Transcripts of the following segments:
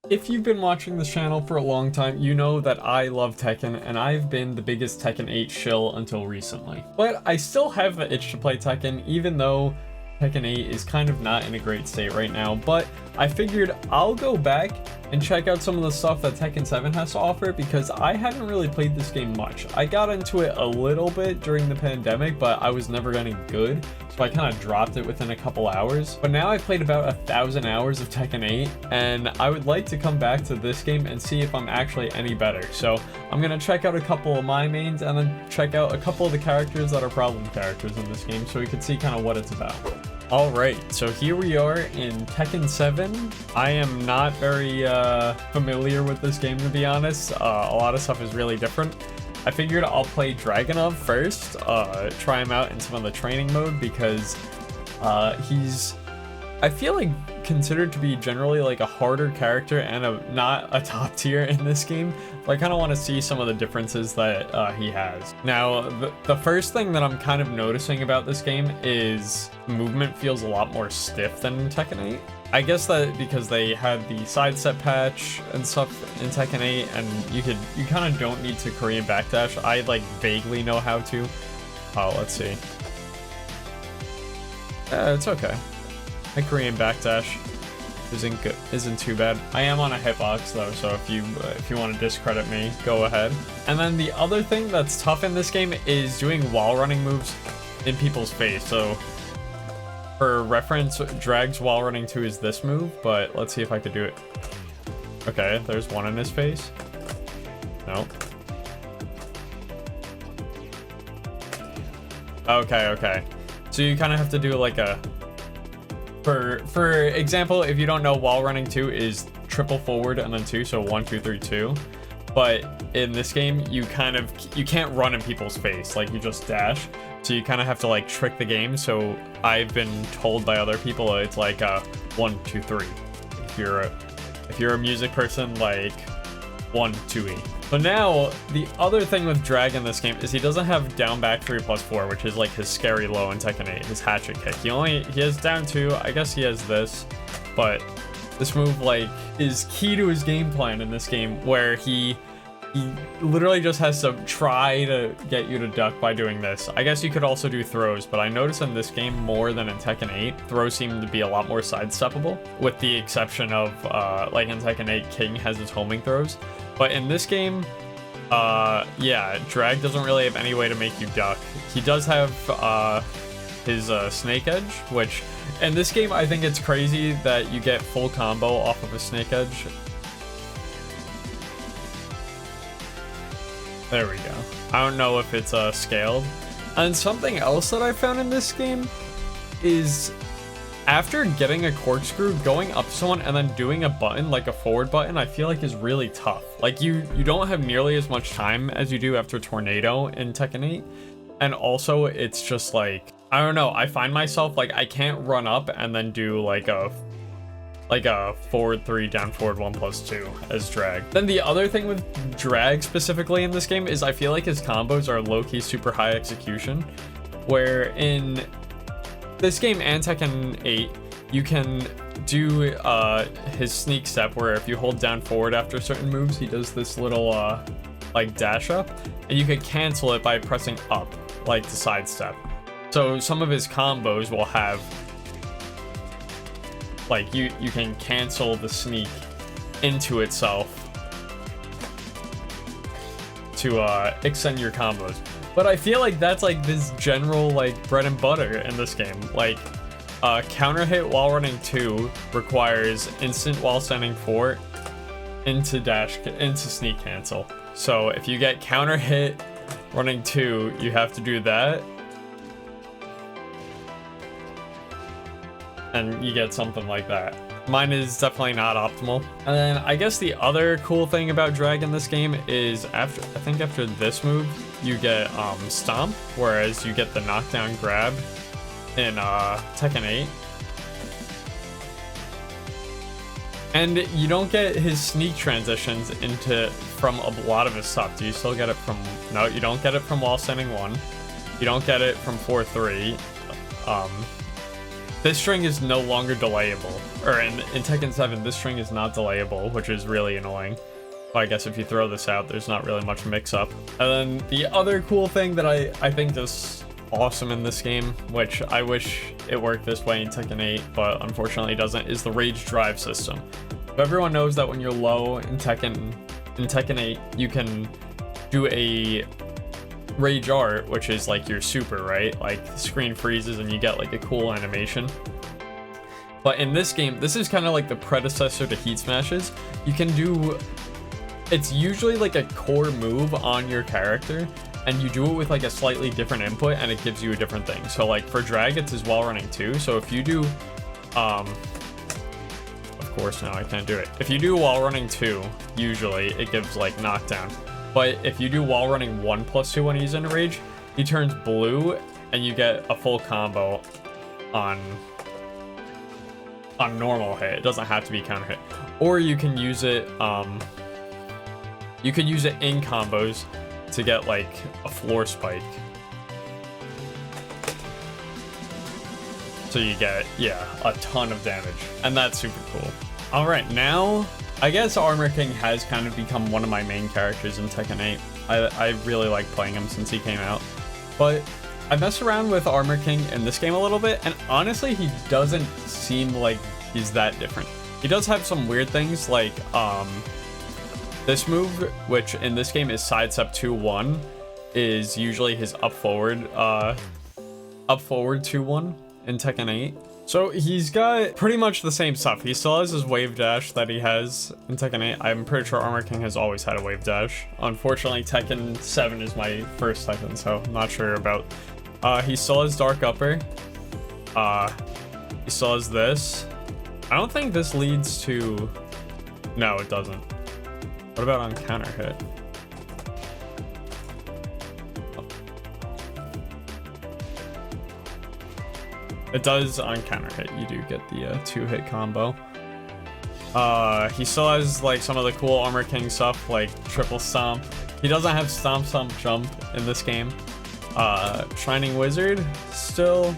If you've been watching this channel for a long time, you know that I love Tekken, and I've been the biggest Tekken 8 shill until recently. But I still have the itch to play Tekken, even though Tekken 8 is kind of not in a great state right now. But I figured I'll go back and check out some of the stuff that Tekken 7 has to offer, because I haven't really played this game much. I got into it a little bit during the pandemic, but I was never any good, so I kind of dropped it within a couple hours. But now I've played about 1,000 hours of Tekken 8, and I would like to come back to this game and see if I'm actually any better. So I'm gonna check out a couple of my mains, and then check out a couple of the characters that are problem characters in this game, so we can see kind of what it's about. Alright, so here we are in Tekken 7. I am not very familiar with this game, to be honest. A lot of stuff is really different. I figured I'll play Dragunov first, try him out in some of the training mode, because he's, I feel like, considered to be generally like a harder character and not a top tier in this game. So I kind of want to see some of the differences that he has. Now, the first thing that I'm kind of noticing about this game is movement feels a lot more stiff than in Tekken 8. I guess that because they had the sidestep patch and stuff in Tekken 8, and you kind of don't need to Korean backdash. I like vaguely know how to. Oh, let's see. It's okay. My Korean backdash isn't too bad. I am on a hitbox though, so if you want to discredit me, go ahead. And then the other thing that's tough in this game is doing wall running moves in people's face. So for reference, Drag's wall running 2 is this move, but let's see if I could do it. Okay, there's one in his face. Nope. Okay. So you kind of have to do like a... For example, if you don't know, wall running 2 is triple forward and then 2, so 1, 2, 3, 2. But in this game, you can't run in people's face, like you just dash. So you kind of have to like trick the game. So I've been told by other people it's like 1, 2, 3. If you're a music person, like 1, 2E. But now, the other thing with Drag in this game is he doesn't have down back 3+4, which is like his scary low in Tekken 8, his hatchet kick. He has down 2, I guess he has this, but this move like is key to his game plan in this game, where he literally just has to try to get you to duck by doing this. I guess you could also do throws, but I noticed in this game more than in Tekken 8, throws seem to be a lot more sidesteppable, with the exception of like in Tekken 8, King has his homing throws. But in this game, yeah, Drag doesn't really have any way to make you duck. He does have his snake edge, which in this game I think it's crazy that you get full combo off of a snake edge. There we go. I don't know if it's scaled. And something else that I found in this game is after getting a corkscrew, going up to someone and then doing a button, like a forward button, I feel like is really tough. Like you don't have nearly as much time as you do after Tornado in Tekken 8. And also it's just like, I don't know, I find myself like I can't run up and then do like a forward 3, down forward 1+2 as Drag. Then the other thing with Drag specifically in this game is I feel like his combos are low-key super high execution, where in this game and Tekken 8, you can do his sneak step, where if you hold down forward after certain moves, he does this little like dash up, and you could cancel it by pressing up, like to sidestep. So some of his combos will have like you can cancel the sneak into itself to extend your combos. But I feel like that's like this general like bread and butter in this game. Like counter hit while running 2 requires instant while standing 4 into sneak cancel. So if you get counter hit running 2, you have to do that, and you get something like that. Mine is definitely not optimal. And then I guess the other cool thing about Drag in this game is I think after this move, you get Stomp, whereas you get the knockdown grab in Tekken 8. And you don't get his sneak transitions from a lot of his stuff. Do you still get it from... No, you don't get it from while standing 1. You don't get it from 4-3. this string is no longer delayable. Or in Tekken 7, this string is not delayable, which is really annoying. Well, I guess if you throw this out, there's not really much mix-up. And then the other cool thing that I think is awesome in this game, which I wish it worked this way in Tekken 8, but unfortunately it doesn't, is the rage drive system. So everyone knows that when you're low in Tekken 8, you can do a rage art, which is like your super, right? Like the screen freezes and you get like a cool animation. But in this game, this is kind of like the predecessor to Heat Smashes. You can do, it's usually like a core move on your character, and you do it with like a slightly different input and it gives you a different thing. So like for drag, it's his wall running 2. So if you do, of course now I can't do it. If you do wall running 2, usually it gives like knockdown. But if you do wall running 1+2 when he's in a rage, he turns blue and you get a full combo on normal hit. It doesn't have to be counter hit. Or you can use it in combos to get like a floor spike. So you get, yeah, a ton of damage, and that's super cool. All right, now I guess Armor King has kind of become one of my main characters in Tekken 8. I really like playing him since he came out, but I messed around with Armor King in this game a little bit, and honestly, he doesn't seem like he's that different. He does have some weird things like this move, which in this game is sidestep 2-1, is usually his up forward 2-1 in Tekken 8. So he's got pretty much the same stuff. He still has his wave dash that he has in Tekken 8. I'm pretty sure Armor King has always had a wave dash. Unfortunately, Tekken 7 is my first Tekken, so I'm not sure about. He still has dark upper. He still has this. I don't think this leads to, no, it doesn't. What about on counter hit? It does on counter hit. You do get the 2-hit combo. He still has like some of the cool Armor King stuff, like triple stomp. He doesn't have stomp jump in this game. Shining Wizard still,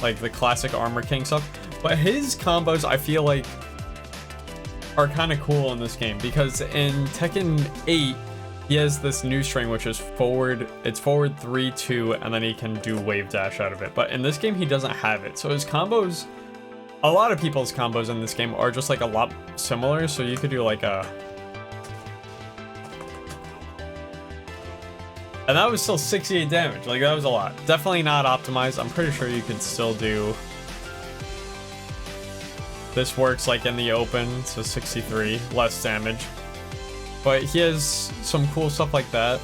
like the classic Armor King stuff. But his combos, I feel like, are kind of cool in this game, because in Tekken 8 he has this new string which is forward, it's forward 3-2, and then he can do wave dash out of it. But in this game he doesn't have it, so his combos, a lot of people's combos in this game are just like a lot similar. So you could do like a, and that was still 68 damage, like that was a lot. Definitely not optimized. I'm pretty sure you could still do, this works like in the open, so 63, less damage. But he has some cool stuff like that.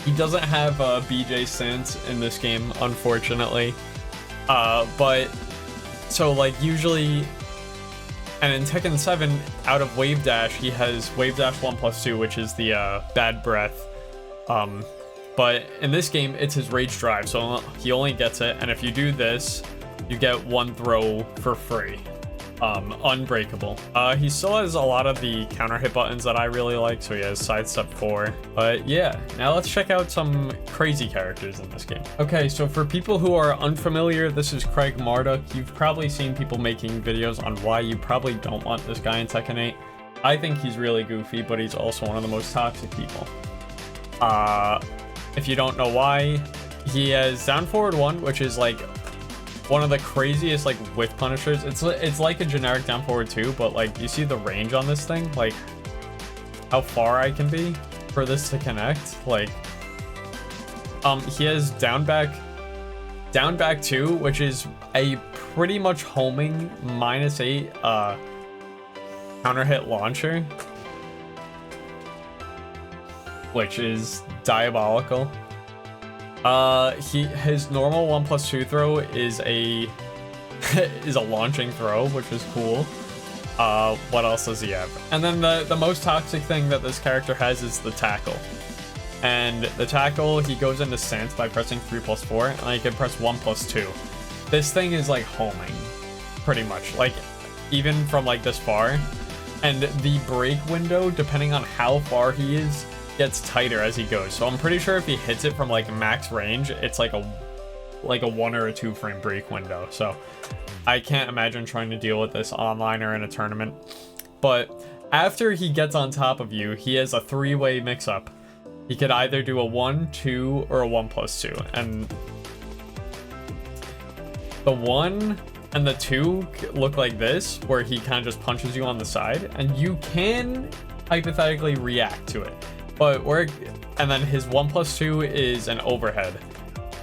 He doesn't have a BJ stance in this game, unfortunately. But, so like usually, and in Tekken 7, out of Wave Dash, he has Wave Dash 1+2, which is the Bad Breath. But in this game, it's his Rage Drive, so he only gets it, and if you do this, you get one throw for free. Unbreakable. He still has a lot of the counter hit buttons that I really like, so he has sidestep 4. But yeah, now let's check out some crazy characters in this game. Okay, so for people who are unfamiliar, this is Craig Marduk. You've probably seen people making videos on why you probably don't want this guy in Tekken 8. I think he's really goofy, but he's also one of the most toxic people. If you don't know why, he has down forward 1, which is like one of the craziest like whiff punishers. It's like a generic down forward 2, but like you see the range on this thing, like how far I can be for this to connect. Like he has down back 2, which is a pretty much homing -8 counter hit launcher, which is diabolical. His normal 1+2 throw is a launching throw, which is cool. What else does he have? And then the most toxic thing that this character has is the tackle. And the tackle, he goes into stance by pressing 3+4, and you can press 1+2. This thing is like homing, pretty much, like even from like this far. And the break window, depending on how far he is, gets tighter as he goes. So I'm pretty sure if he hits it from like max range, it's like a like a 1 or a 2 frame break window. So I can't imagine trying to deal with this online or in a tournament. But after he gets on top of you, he has a 3-way mix-up. He could either do a 1, 2, or a 1+2. And the 1 and the 2 look like this, where he kind of just punches you on the side, and you can hypothetically react to it. But and then his 1+2 is an overhead.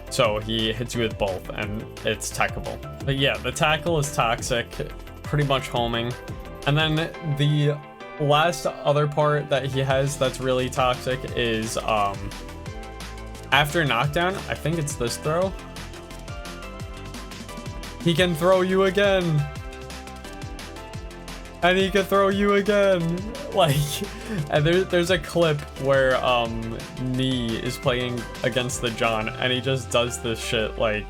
So he hits you with both, and it's techable. But yeah, the tackle is toxic, pretty much homing. And then the last other part that he has that's really toxic is after knockdown, I think it's this throw. He can throw you again. And he can throw you again. Like, and there's a clip where Nee is playing against the John, and he just does this shit like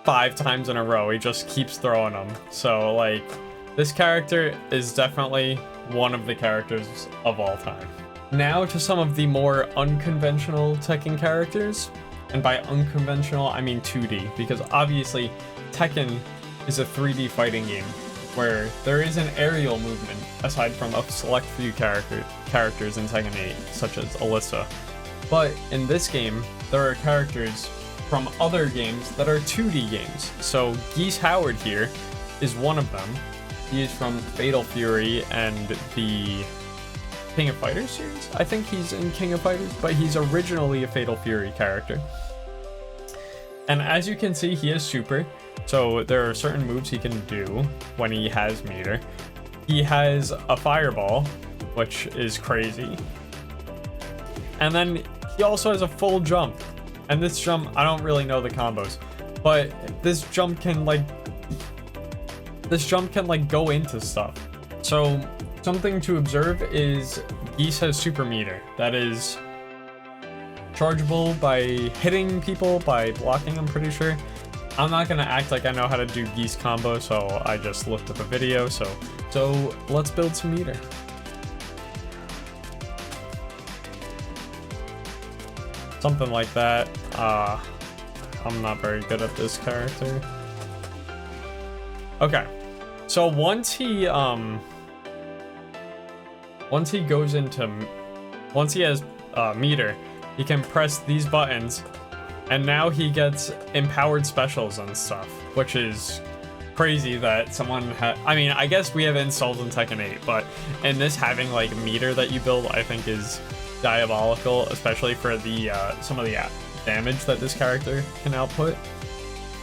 5 times in a row. He just keeps throwing them. So like, this character is definitely one of the characters of all time. Now to some of the more unconventional Tekken characters. And by unconventional, I mean 2D, because obviously Tekken is a 3D fighting game where there is an aerial movement aside from a select few characters in Tekken 8, such as Alyssa. But in this game, there are characters from other games that are 2D games. So Geese Howard here is one of them. He is from Fatal Fury and the King of Fighters series. I think he's in King of Fighters, but he's originally a Fatal Fury character. And as you can see, he is super. So there are certain moves he can do when he has meter. He has a fireball, which is crazy. And then he also has a full jump. And this jump, I don't really know the combos, but this jump can like go into stuff. So something to observe is Geese has super meter. That is chargeable by hitting people, by blocking, I'm pretty sure. I'm not gonna act like I know how to do Geese combo, so I just looked up a video, so let's build some meter. Something like that. I'm not very good at this character. Okay, so once he has meter, he can press these buttons, and now he gets empowered specials and stuff, which is crazy that someone I mean, I guess we have installs in Tekken 8, but in this having like meter that you build, I think is diabolical, especially for the some of the damage that this character can output.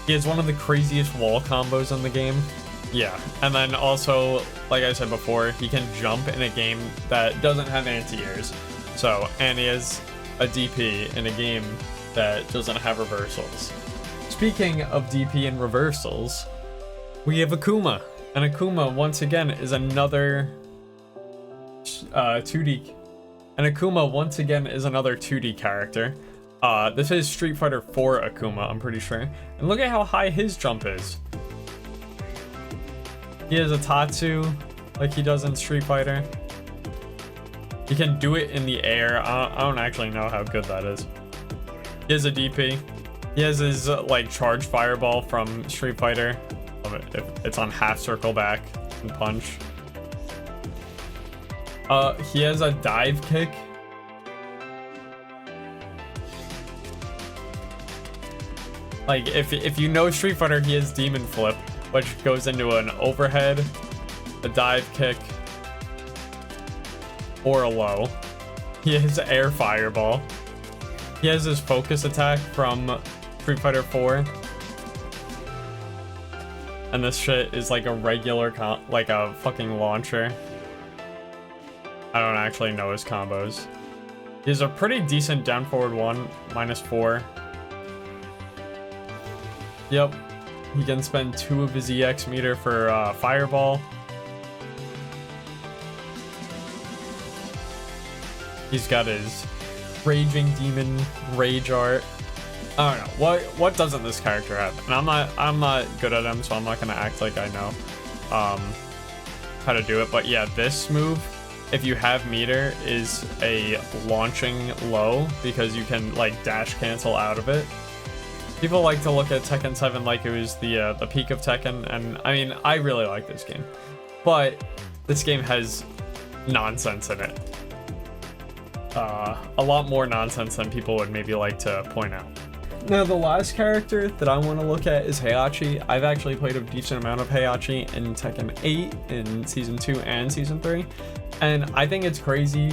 He has one of the craziest wall combos in the game. Yeah, and then also, like I said before, he can jump in a game that doesn't have anti-airs. So, and he has a DP in a game that doesn't have reversals. Speaking of DP and reversals, we have Akuma. And Akuma, once again, is another 2D. And Akuma, once again, is another 2D character. This is Street Fighter 4 Akuma, I'm pretty sure. And look at how high his jump is. He has a Tatsu, like he does in Street Fighter. He can do it in the air. I don't actually know how good that is. He has a DP. He has his like charge fireball from Street Fighter. It's on half circle back and punch. He has a dive kick. Like if you know Street Fighter, he has Demon Flip, which goes into an overhead, a dive kick, or a low. He has air fireball. He has his focus attack from Street Fighter 4. And this shit is like a regular, like a fucking launcher. I don't actually know his combos. He has a pretty decent down forward 1, -4. Yep. He can spend 2 of his EX meter for fireball. He's got his Raging Demon Rage art. I don't know. What doesn't this character have? And I'm not good at him, so I'm not gonna act like I know how to do it. But yeah, this move, if you have meter, is a launching low because you can like dash cancel out of it. People like to look at Tekken 7 like it was the peak of Tekken, and I mean, I really like this game. But this game has nonsense in it. A lot more nonsense than people would maybe like to point out. Now, the last character that I want to look at is Heihachi. I've actually played a decent amount of Heihachi in Tekken 8, in Season 2 and Season 3. And I think it's crazy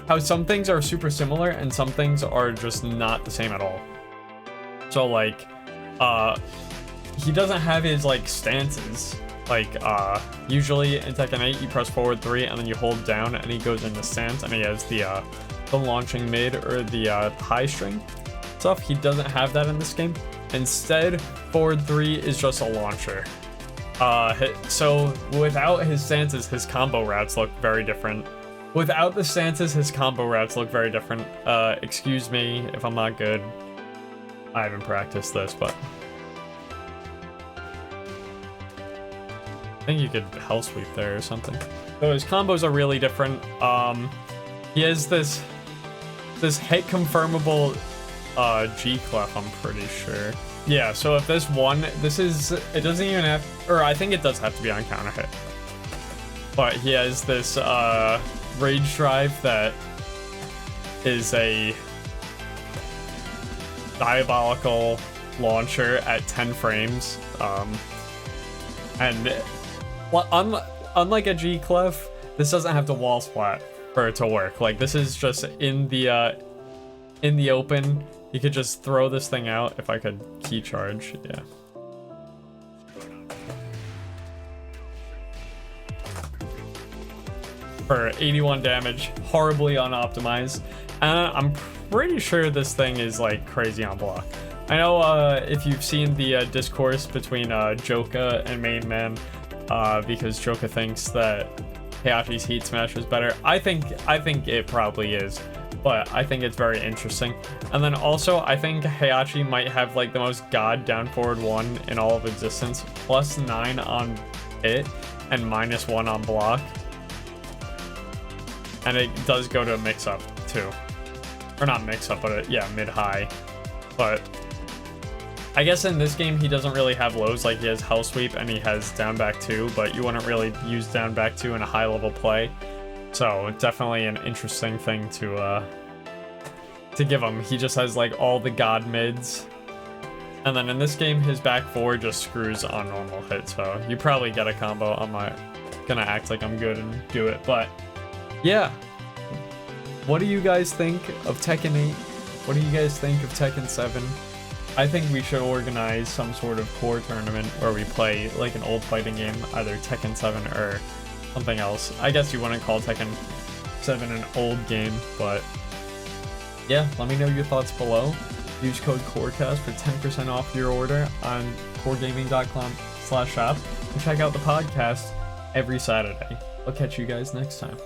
how some things are super similar and some things are just not the same at all. So, like, he doesn't have his, like, stances. Like, usually in Tekken 8, you press forward 3 and then you hold down and he goes into stance and he has the launching mid or the high string stuff. He doesn't have that in this game. Instead, forward 3 is just a launcher. So without his stances, his combo routes look very different. Without the stances, his combo routes look very different. Excuse me if I'm not good. I haven't practiced this, but I think you could hell sweep there or something. So his combos are really different. He has this hit confirmable G clef, I'm pretty sure. Yeah, so if this one, it doesn't even have, or I think it does have to be on counter hit. But he has this rage drive that is a diabolical launcher at 10 frames. And unlike a G clef, this doesn't have to wall splat for it to work. Like, this is just in the open. You could just throw this thing out. If I could key charge, yeah. For 81 damage, horribly unoptimized. And I'm pretty sure this thing is like crazy on block. I know if you've seen the discourse between Joka and Main Man, because Joka thinks that Heihachi's Heat Smash is better. I think it probably is, but I think it's very interesting. And then also, I think Heihachi might have like the most god down forward 1 in all of existence, +9 on hit and -1 on block. And it does go to mix up too. Or not mix up, but yeah, mid-high. But I guess in this game, he doesn't really have lows. Like, he has Hell Sweep and he has down back 2, but you wouldn't really use down back 2 in a high level play. So definitely an interesting thing to give him. He just has like all the god mids. And then in this game, his back 4 just screws on normal hit. So you probably get a combo. I'm not gonna act like I'm good and do it, but yeah. What do you guys think of Tekken 8? What do you guys think of Tekken 7? I think we should organize some sort of core tournament where we play like an old fighting game, either Tekken 7 or something else. I guess you wouldn't call Tekken 7 an old game, but yeah, let me know your thoughts below. Use code QORcast for 10% off your order on QORgaming.com/shop and check out the podcast every Saturday. I'll catch you guys next time.